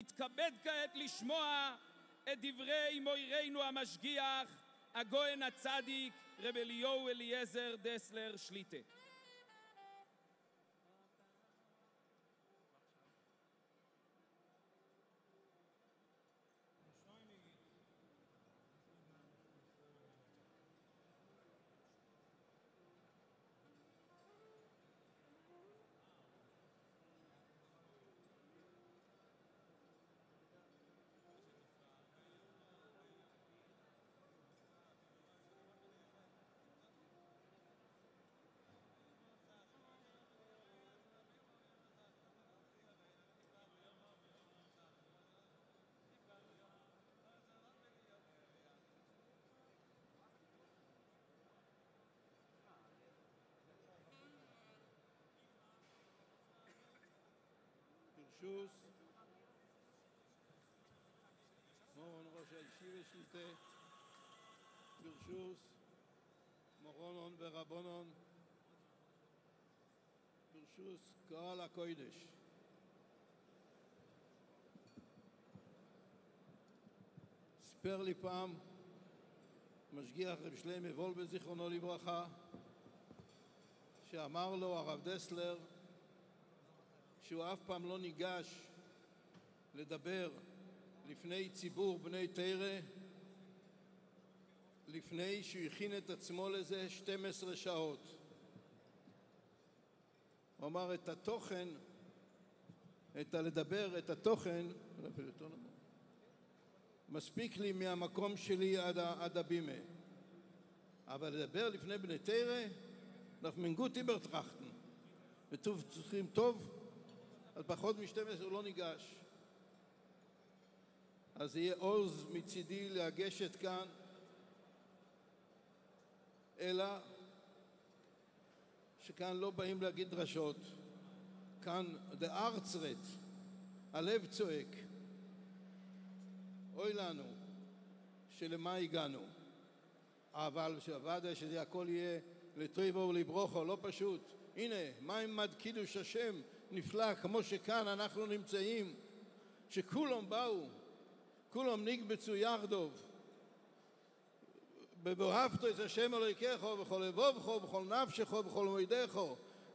נתכבד כעת לשמוע את דברי מוירנו המשגיח, הגויין הצדיק, רב אליהו אליעזר דסלר שליטה. ברשוס מורון ראש הישיבה שליטה, ברשוס מורונון ורבונון, ברשוס קהל הקודש. ספר לי פעם משגיח רב שלמה וולבה זיכרונו לברכה, שאמר לו הרב דסלר שהוא אף פעם לא ניגש לדבר לפני ציבור בני תורה לפני שהוא הכין את עצמו לזה 12 שעות. הוא אמר את התוכן, לדבר את התוכן, מספיק לי מהמקום שלי עד הבימה, אבל לדבר לפני בני תורה, אנחנו מנגותי ברטרחתן וטוב צריכים טוב, על פחות מ-12 הוא לא ניגש. אז יהיה עוז מצידי להגשת כאן, אלא שכאן לא באים להגיד דרשות, כאן דארצרט, הלב צועק, אוי לנו שלמה הגענו, אבל שעבדה שזה הכל יהיה לטויבו ולברוכו, לא פשוט. הנה, מים מד קידוש השם נפלא, כמו שכאן אנחנו נמצאים, שכולם באו, כולם נקבצו יחדוב, ואהבת את השם אלוהיכך בכל לבבך ובכל נפשך ובכל מאודך,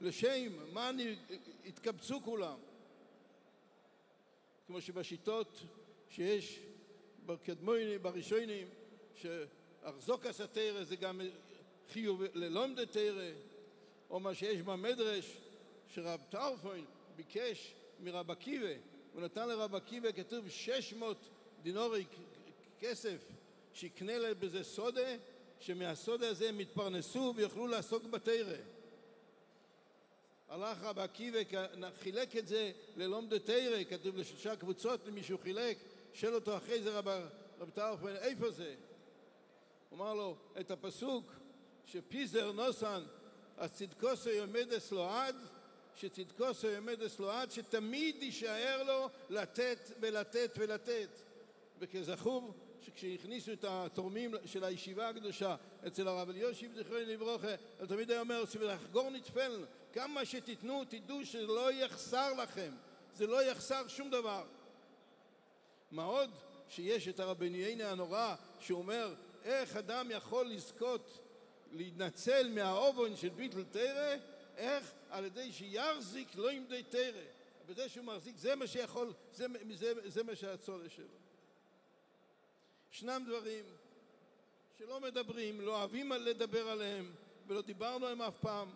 לשם מה התקבצו כולם, כמו שבשיטות שיש בראשונים, שאחזוק הסתירה זה גם חיוב ללומד תורה, או מה שיש במדרש שרב טרפון ביקש מרב עקיבא, הוא נתן לרב עקיבא, כתוב 600 דינורי כסף שיקנה להם בזה סודה, שמהסודה הזה הם יתפרנסו ויוכלו לעסוק בתורה. הלך רב עקיבא, חילק את זה ללומד תורה, כתוב לשלושה קבוצות, למישהו חילק, שאל אותו אחרי זה רב טרפון, איפה זה? הוא אמר לו את הפסוק שפיזר נוסן הצדקוסו יעמד אצלו עד, שצדקוסו יעמד אצלו עד, שתמיד יישאר לו לתת ולתת ולתת. וכזכור שכשהכניסו את התורמים של הישיבה הקדושה אצל הרב אלישיב זכרונו לברכה, הוא תמיד היה אומר, ולחגור נטפל, כמה שתיתנו תדעו שלא יחסר לכם, זה לא יחסר שום דבר. מה עוד שיש את הרבני הנורא שאומר איך אדם יכול לזכות להתנצל מהאובון של ביטל תורה, איך? על ידי שיחזיק לא ימדי תורה, בזה שהוא מחזיק, זה מה שיכול, זה מה שהצורך שלו. ישנם דברים שלא מדברים, לא אוהבים לדבר עליהם ולא דיברנו עליהם אף פעם,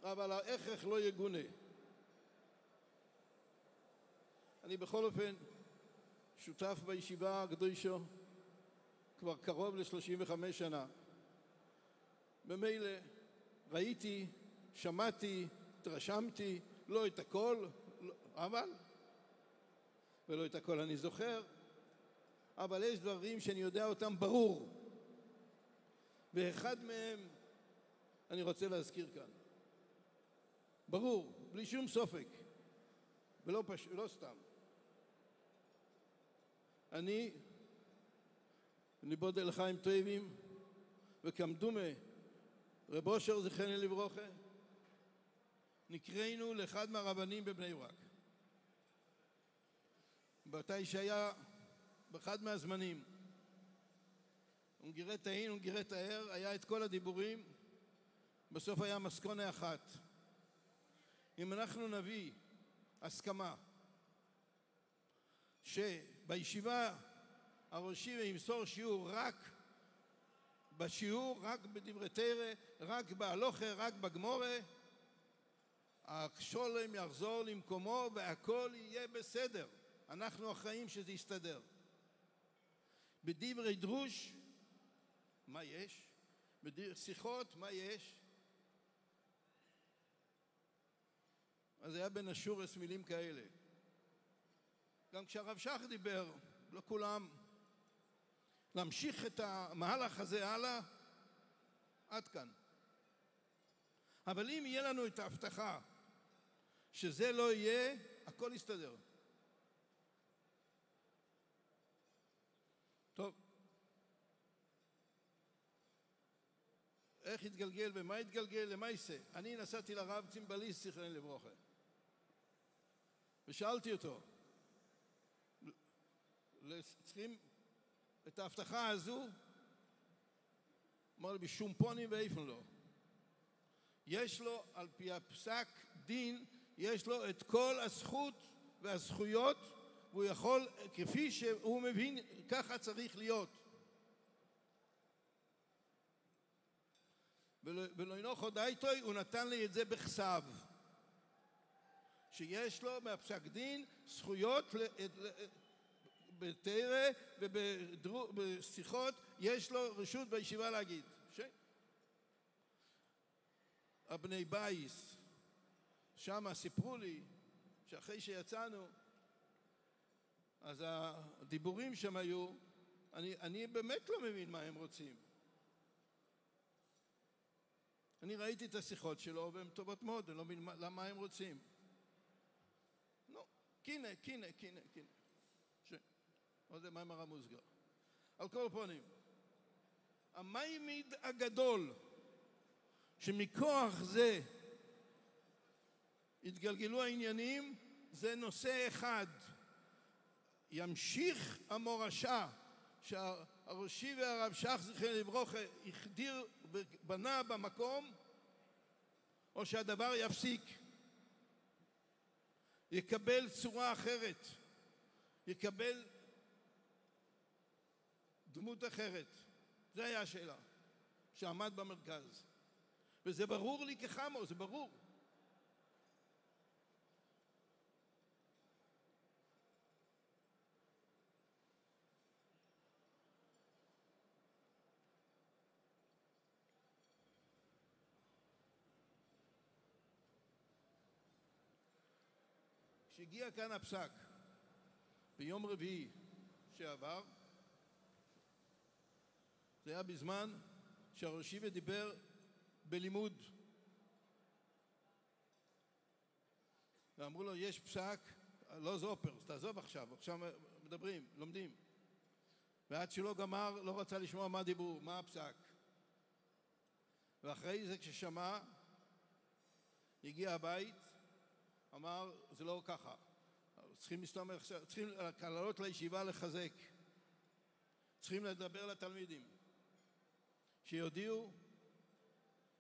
אבל ההכרח לא יגונה. אני בכל אופן שותף בישיבה הקדושה כבר קרוב ל-35 שנה. במילא ראיתי, שמעתי, התרשמתי, לא את הכל, אבל, ולא את הכל אני זוכר, אבל יש דברים שאני יודע אותם ברור, ואחד מהם אני רוצה להזכיר כאן. ברור, בלי שום סופק, ולא סתם. אני בודה לחיים טובים, וכמדומה רב אושר זכרונו לברכה, נקראנו לאחד מהרבנים בבני ברק. באותה שהיה באחד מהזמנים, ונגירת ההין ונגירת ההר, היה את כל הדיבורים, בסוף היה מסקנה אחת. אם אנחנו נביא הסכמה שבישיבה הראשי ימסור שיעור רק בשיעור, רק בדברי תורה, רק בהלוכה, רק בגמורה, השולם יחזור למקומו והכל יהיה בסדר. אנחנו אחראים שזה יסתדר. בדברי דרוש, מה יש? בשיחות, מה יש? אז היה בין השורס מילים כאלה. גם כשהרב שך דיבר, לא כולם, להמשיך את המהלך הזה הלאה, עד כאן. אבל אם יהיה לנו את ההבטחה שזה לא יהיה, הכל יסתדר. טוב. איך התגלגל ומה התגלגל? למה יישא? אני נסעתי לרב צימבליסט, זכרנו לברכה, ושאלתי אותו, צריכים את ההבטחה הזו? אמר לי, בשום פונים ואיפן לא. יש לו, על פי הפסק דין, יש לו את כל הזכות והזכויות, והוא יכול, כפי שהוא מבין, ככה צריך להיות. ולא ינוח עוד איתוי, הוא נתן לי את זה בכסב. שיש לו מהפסק דין זכויות בתורה ובשיחות, יש לו רשות בישיבה להגיד. הבני בייס, שם סיפרו לי שאחרי שיצאנו, אז הדיבורים שם היו, אני באמת לא מבין מה הם רוצים. אני ראיתי את השיחות שלו והן טובות מאוד, אני לא מבין למה הם רוצים. לא, קינה. עוד זה מאמר המוסגר. על כל פנים, המיימיד הגדול שמכוח זה התגלגלו העניינים, זה נושא אחד. ימשיך המורשה שהראשי והרב שך זכרנו לברכה החדיר ובנה במקום, או שהדבר יפסיק, יקבל צורה אחרת, יקבל דמות אחרת. זו היה השאלה שעמד במרכז, וזה ברור לי כחמו, זה ברור. כשהגיע כאן הפסק ביום רביעי שעבר, זה היה בזמן שהראשי ודיבר בלימוד, ואמרו לו יש פסק, לא זופר, תעזוב עכשיו מדברים, לומדים, ועד שלא גמר לא רצה לשמוע מה דיברו, מה הפסק. ואחרי זה כששמע הגיע הבית, אמר זה לא ככה, צריכים לעלות לישיבה לחזק, צריכים לדבר לתלמידים שיודיעו.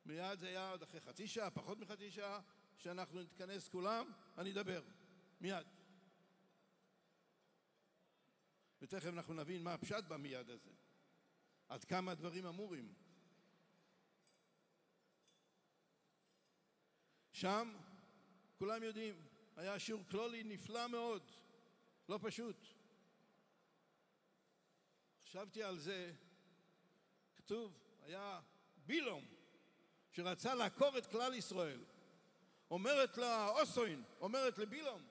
מיד זה היה עוד אחרי חצי שעה, פחות מחצי שעה, שאנחנו נתכנס כולם, אני אדבר מיד, ותכף אנחנו נבין מה הפשט במיד הזה, עד כמה הדברים אמורים. שם כולם יודעים, היה שיעור כללי נפלא מאוד, לא פשוט. חשבתי על זה, כתוב, היה בילום שרצה לעקור את כלל ישראל, אומרת לה אוסוין, אומרת לבילום,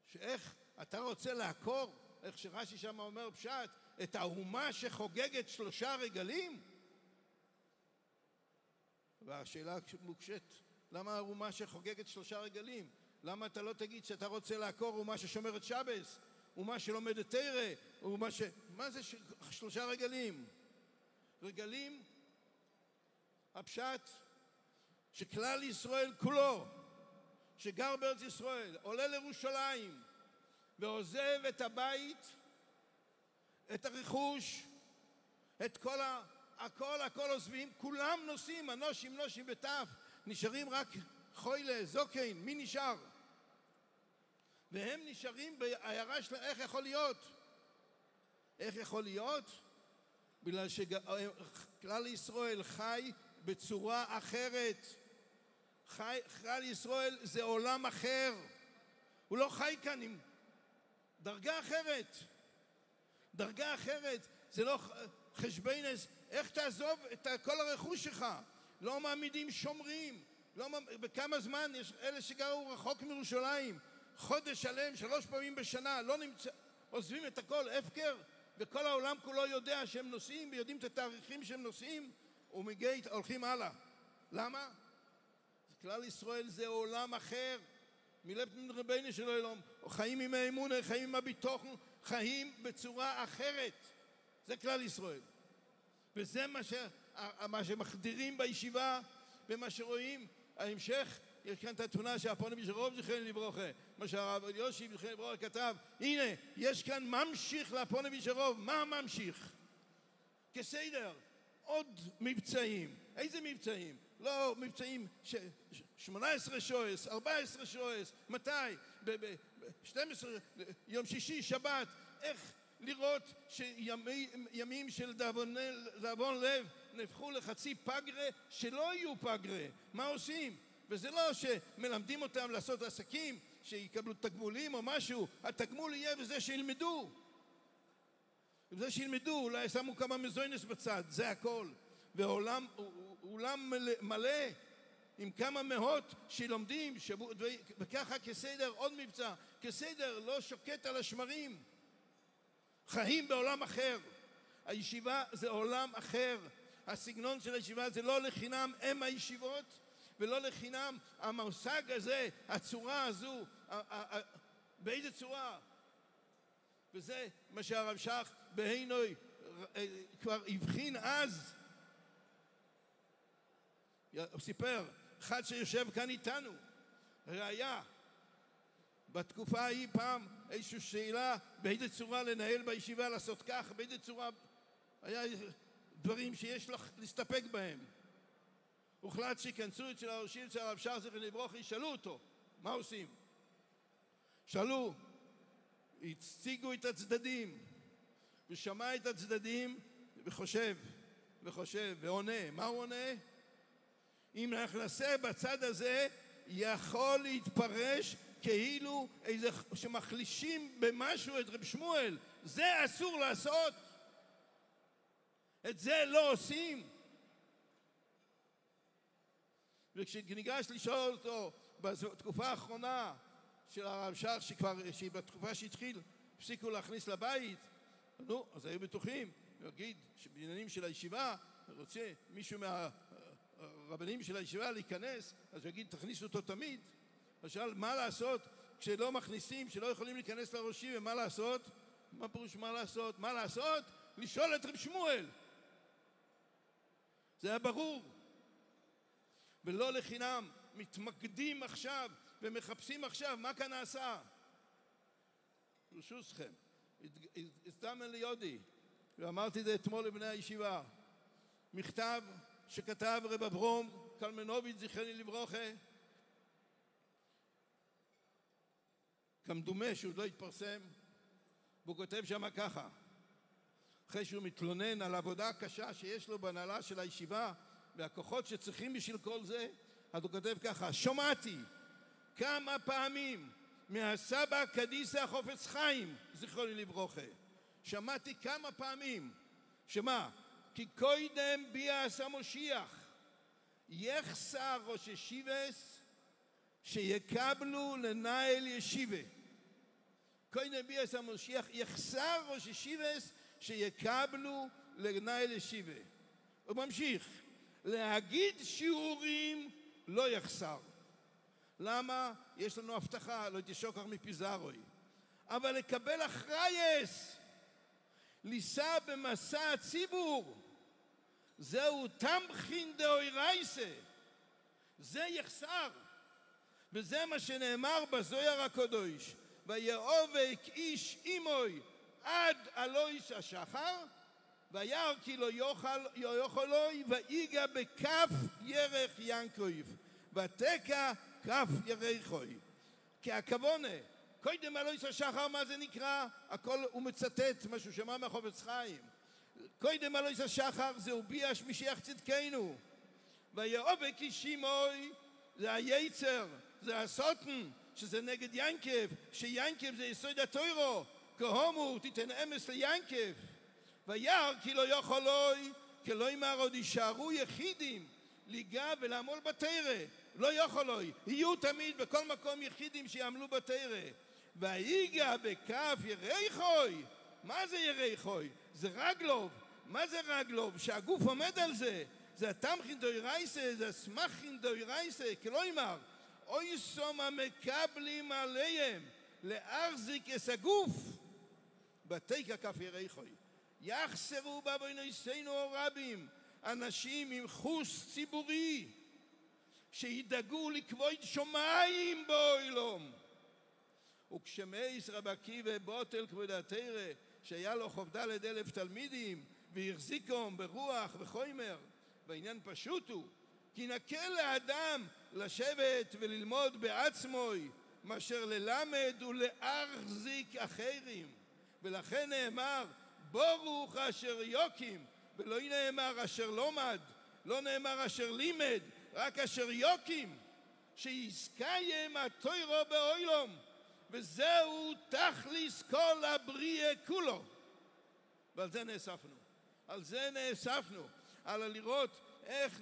שאיך אתה רוצה לעקור, איך שרש"י שם אומר פשט, את האומה שחוגגת 3 רגלים? והשאלה מוקשת, למה האומה שחוגגת 3 רגלים? למה אתה לא תגיד שאתה רוצה לעקור אומה ששומרת שבס, אומה שלומדת תורה, מה זה 3 רגלים? רגלים, הפשט שכלל ישראל כולו, שגר בארץ ישראל, עולה לירושלים ועוזב את הבית, את הרכוש, את הכל עוזבים, כולם נוסעים, אנושים וטף, נשארים רק חוילה, זוקן, מי נשאר? והם נשארים בעיירה שלהם. איך יכול להיות? איך יכול להיות? בגלל שכלל ישראל חי בצורה אחרת. כלל ישראל זה עולם אחר. הוא לא חי כאן עם דרגה אחרת. דרגה אחרת. זה לא חשבונס. איך תעזוב את כל הרכוש שלך? לא מעמידים שומרים. בכמה זמן יש אלה שגרו רחוק מירושלים, חודש שלם, 3 פעמים בשנה, לא נמצא, עוזבים את הכל, הפקר, וכל העולם כולו יודע שהם נוסעים ויודעים את התאריכים שהם נוסעים, ומגיעים, הולכים הלאה. למה? כלל ישראל זה עולם אחר. מלב רבינו של העולם, חיים עם האמונה, חיים עם הביטחון, חיים בצורה אחרת. זה כלל ישראל. וזה מה שמחדירים בישיבה, ומה שרואים. ההמשך, יש כאן את התמונה שהפונים בשרוב זכרנו לברכה, מה שהרב יוסי זכרנו לברכה כתב. הנה, יש כאן ממשיך לפונים בשרוב. מה ממשיך? כסדר, עוד מבצעים. איזה מבצעים? לא מבצעים 18 שועס, 14 שועס. מתי? ב-12 יום שישי, שבת. איך לראות שימים של דאבון לב נהפכו לחצי פגרה, שלא יהיו פגרה? מה עושים? וזה לא שמלמדים אותם לעשות עסקים, שיקבלו תגמולים או משהו. התגמול יהיה בזה שילמדו. בזה שילמדו, אולי שמו כמה מזוינס בצד, זה הכל. ועולם מלא עם כמה מאות שלומדים, וככה כסדר, עוד מבצע. כסדר לא שוקט על השמרים. חיים בעולם אחר. הישיבה זה עולם אחר. הסגנון של הישיבה זה לא לחינם הם הישיבות, ולא לחינם המושג הזה, הצורה הזו, באיזה צורה? וזה מה שהרב שך בהינוי כבר הבחין אז. הוא סיפר, אחד שיושב כאן איתנו, ראיה, בתקופה ההיא פעם איזושהי שאלה באיזה צורה לנהל בישיבה, לעשות כך, באיזה צורה, היה דברים שיש לך להסתפק בהם. הוחלט שיכנסו אצל הראשים של הרב שך זכרנו לברכה, ישאלו אותו, מה עושים? שאלו, הציגו את הצדדים, ושמע את הצדדים, וחושב, ועונה. מה הוא עונה? אם אנחנו נעשה בצד הזה, יכול להתפרש כאילו איזה שמחלישים במשהו את רב שמואל. זה אסור לעשות. את זה לא עושים. וכשניגש לשאול אותו בתקופה האחרונה של הרב שך, שבתקופה שהתחיל הפסיקו להכניס לבית, נו, אז היו בטוחים, הוא יגיד שבעניינים של הישיבה רוצה מישהו מהרבנים של הישיבה להיכנס, אז הוא יגיד תכניסו אותו תמיד. אז שאל מה לעשות כשלא מכניסים, שלא יכולים להיכנס לראשים, ומה לעשות? מה פירוש מה לעשות? מה לעשות? לשאול את רב שמואל. זה היה ברור. ולא לחינם מתמקדים עכשיו ומחפשים עכשיו מה כאן נעשה. ברשותכם, הזדמן לי יודי, ואמרתי את זה אתמול לבני הישיבה, מכתב שכתב רב אברום קלמנוביץ' זכרנו לברכה, כמדומה שהוא לא התפרסם, והוא כותב שם ככה, אחרי שהוא מתלונן על העבודה הקשה שיש לו בהנהלה של הישיבה והכוחות שצריכים בשביל כל זה, אז הוא כותב ככה, שמעתי כמה פעמים מהסבא קדיסא חופץ חיים זכרונו לברכה, שמעתי כמה פעמים, שמה? כי קודם ביאס המשיח יחסר ראש ישיבס שיקבלו לנהל ישיבה. קודם ביאס המשיח יחסר ראש ישיבס שיקבלו לנהל ישיבה. הוא ממשיך, להגיד שיעורים לא יחסר. למה? יש לנו הבטחה, לא תשוקח מפיזרוי. אבל לקבל אחרייס, ליסה במסע הציבור, זהו תמכין דאורייסה. זה יחסר. וזה מה שנאמר בזוהר הקדוש. ויאבק איש עמוי עד אלוהיס השחר, וירא כי לא יוכלוי, ויגע בכף ירך ינקויב, ותקע כף ירחוי. כי הכוונה, קודם אלוהיס השחר, מה זה נקרא? הכל הוא מצטט מה שהוא שמע מהחפץ חיים. קודם אלוהיס השחר זה הוביע משיח צדקנו. ויאבק איש עמוי זה היצר, זה הסוטן, שזה נגד ינקב, שיינקב זה יסוד התוירו, כהומו תיתן אמס ליינקב. וירא כי לא יכולוי, כי לא אמר עוד יישארו יחידים ליגע ולעמול בתורה, לא יכולוי, יהיו תמיד בכל מקום יחידים שיעמלו בתורה. ויגע בכף ירחוי. מה זה ירחוי? זה רגלוב. מה זה רגלוב? שהגוף עומד על זה. זה התמכין דוירייסה, זה הסמכין דוירייסה, כלומר אוי סום המקבלים עליהם להחזיק את הגוף בתקע כף ירחוי. יחסרו בעוונותינו רבים אנשים עם חוש ציבורי שידאגו לכבוד שמיים בעולם. וכשמייס רבי עקיבא בוטל כבוד התורה, שהיה לו חובדלת 1,000 תלמידים והחזיקום ברוח וחומר, בעניין פשוט הוא כי נקל לאדם לשבת וללמוד בעצמוי מאשר ללמד ולהחזיק אחרים. ולכן נאמר ברוך אשר יוקים, ולא נאמר אשר לומד, לא נאמר אשר לימד, רק אשר יוקים, שיזכיים התוירו באוילום, וזהו תכליס כל הבריאה כולו. ועל זה נאספנו, על זה נאספנו, על לראות איך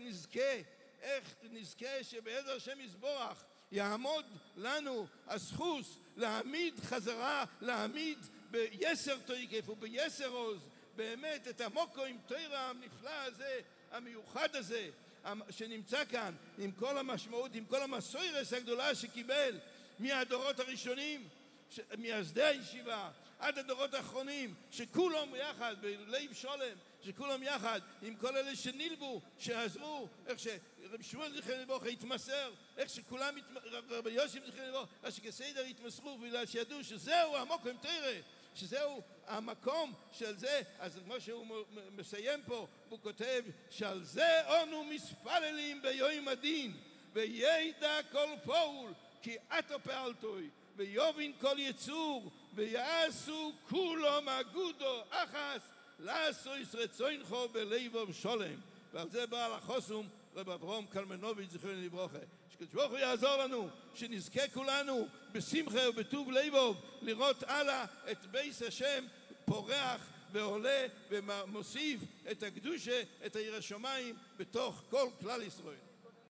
נזכה שבעזר השם יזבוח יעמוד לנו הזכות להעמיד חזרה, להעמיד ביסר תויקף וביסר עוז באמת את המוקו עם תורה הנפלא הזה, המיוחד הזה שנמצא כאן, עם כל המשמעות, עם כל המסוירס הגדולה שקיבל מהדורות הראשונים, מייסדי הישיבה עד הדורות האחרונים, שכולם יחד בלב שולם, שכולם יחד עם כל אלה שנלבו, שעזרו, איך שרב שמואל זכרנו לברכה התמסר, איך שכולם, רבי יוסף זכרנו לברכה, איך שכסדר התמסרו, בגלל שידעו שזהו המקום עם תורה, שזהו המקום של זה. אז כמו שהוא מסיים פה, הוא כותב שעל זה אנו מספללים ביום הדין, וידע כל פועל כי אתו פעלתוי, ויובין כל יצור, ויעשו כולם אגודו אחס, לעשו רצונך בלבב שולם. ועל זה בעל החוסום רב אברהם קלמנוביץ' זכרנו לברכה, שקדוש ברוך הוא יעזור לנו, שנזכה כולנו בשמחה ובטוב לבב לראות הלאה את בית השם פורח ועולה ומוסיף את הקדושה, את יראת שמיים בתוך כל כלל ישראל.